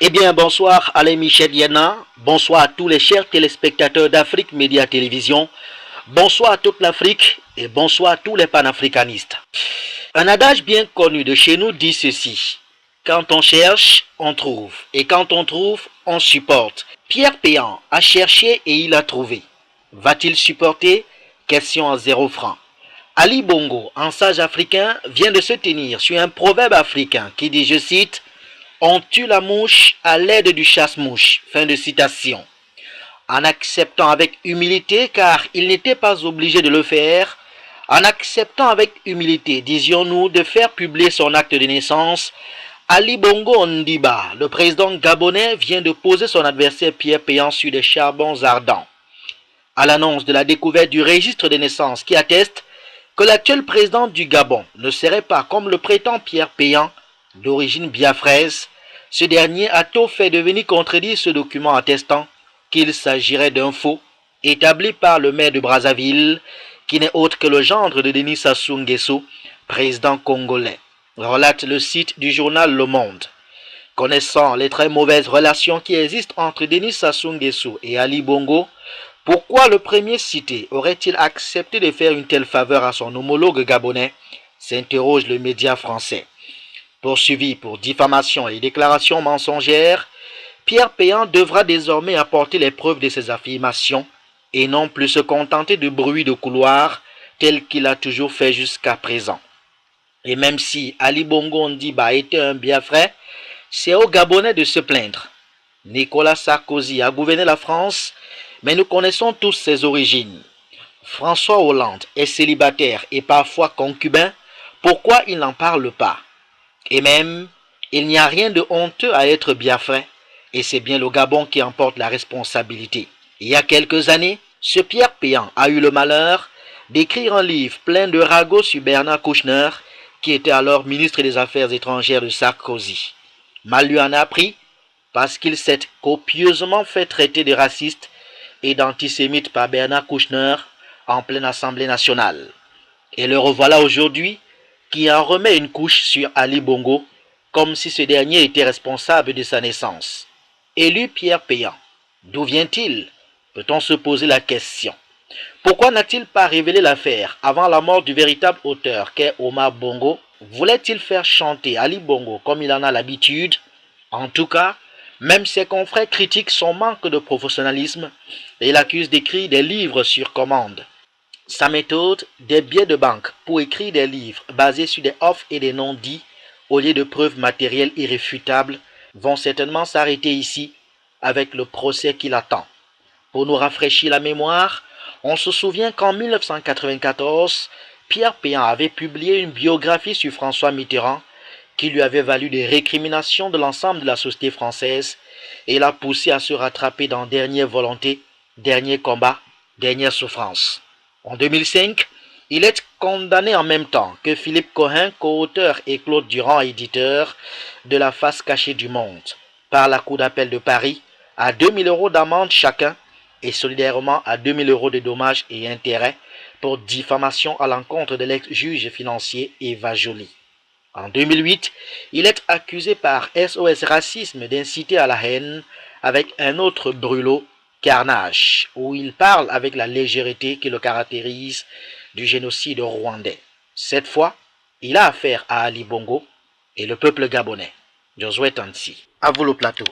Eh bien, bonsoir Alain Michel Yana, bonsoir à tous les chers téléspectateurs d'Afrique Média Télévision, bonsoir à toute l'Afrique et bonsoir à tous les panafricanistes. Un adage bien connu de chez nous dit ceci: quand on cherche, on trouve, et quand on trouve, on supporte. Pierre Péan a cherché et il a trouvé. Va-t-il supporter? Question à 0 francs. Ali Bongo, un sage africain, vient de se tenir sur un proverbe africain qui dit, je cite, on tue la mouche à l'aide du chasse-mouche. Fin de citation. En acceptant avec humilité, car il n'était pas obligé de le faire, en acceptant avec humilité, disions-nous, de faire publier son acte de naissance, Ali Bongo Ondimba, le président gabonais, vient de poser son adversaire Pierre Péan sur des charbons ardents. À l'annonce de la découverte du registre des naissances qui atteste que l'actuel président du Gabon ne serait pas, comme le prétend Pierre Péan, d'origine biafraise, ce dernier a tôt fait de venir contredire ce document attestant qu'il s'agirait d'un faux, établi par le maire de Brazzaville, qui n'est autre que le gendre de Denis Sassou Nguesso, président congolais, relate le site du journal Le Monde. Connaissant les très mauvaises relations qui existent entre Denis Sassou Nguesso et Ali Bongo, pourquoi le premier cité aurait-il accepté de faire une telle faveur à son homologue gabonais, s'interroge le média français. Poursuivi pour diffamation et déclaration mensongère, Pierre Péan devra désormais apporter les preuves de ses affirmations et non plus se contenter de bruits de couloir tel qu'il a toujours fait jusqu'à présent. Et même si Ali Bongo Ondimba était un biafrais, c'est aux Gabonais de se plaindre. Nicolas Sarkozy a gouverné la France, mais nous connaissons tous ses origines. François Hollande est célibataire et parfois concubin, pourquoi il n'en parle pas? Et même, il n'y a rien de honteux à être biafrais, et c'est bien le Gabon qui en porte la responsabilité. Il y a quelques années, ce Pierre Péan a eu le malheur d'écrire un livre plein de ragots sur Bernard Kouchner, qui était alors ministre des Affaires étrangères de Sarkozy. Mal lui en a pris, parce qu'il s'est copieusement fait traiter de raciste et d'antisémite par Bernard Kouchner en pleine Assemblée nationale. Et le revoilà aujourd'hui qui en remet une couche sur Ali Bongo, comme si ce dernier était responsable de sa naissance. Élu Pierre Péan, d'où vient-il? Peut-on se poser la question. Pourquoi n'a-t-il pas révélé l'affaire avant la mort du véritable auteur qu'est Omar Bongo? Voulait-il faire chanter Ali Bongo comme il en a l'habitude? En tout cas, même ses confrères critiquent son manque de professionnalisme et l'accusent d'écrire des livres sur commande. Sa méthode, des billets de banque pour écrire des livres basés sur des offres et des non-dits au lieu de preuves matérielles irréfutables, vont certainement s'arrêter ici avec le procès qui l'attend. Pour nous rafraîchir la mémoire, on se souvient qu'en 1994, Pierre Péan avait publié une biographie sur François Mitterrand qui lui avait valu des récriminations de l'ensemble de la société française et l'a poussé à se rattraper dans Dernière Volonté, Dernier Combat, Dernière Souffrance. En 2005, il est condamné en même temps que Philippe Cohen, co-auteur, et Claude Durand, éditeur de La Face cachée du monde, par la Cour d'appel de Paris, à 2 000 € d'amende chacun et solidairement à 2 000 € de dommages et intérêts pour diffamation à l'encontre de l'ex-juge financier Eva Joly. En 2008, il est accusé par SOS Racisme d'inciter à la haine avec un autre brûlot, Carnage, où il parle avec la légèreté qui le caractérise du génocide rwandais. Cette fois, il a affaire à Ali Bongo et le peuple gabonais. Josué Tansi, à vous le plateau.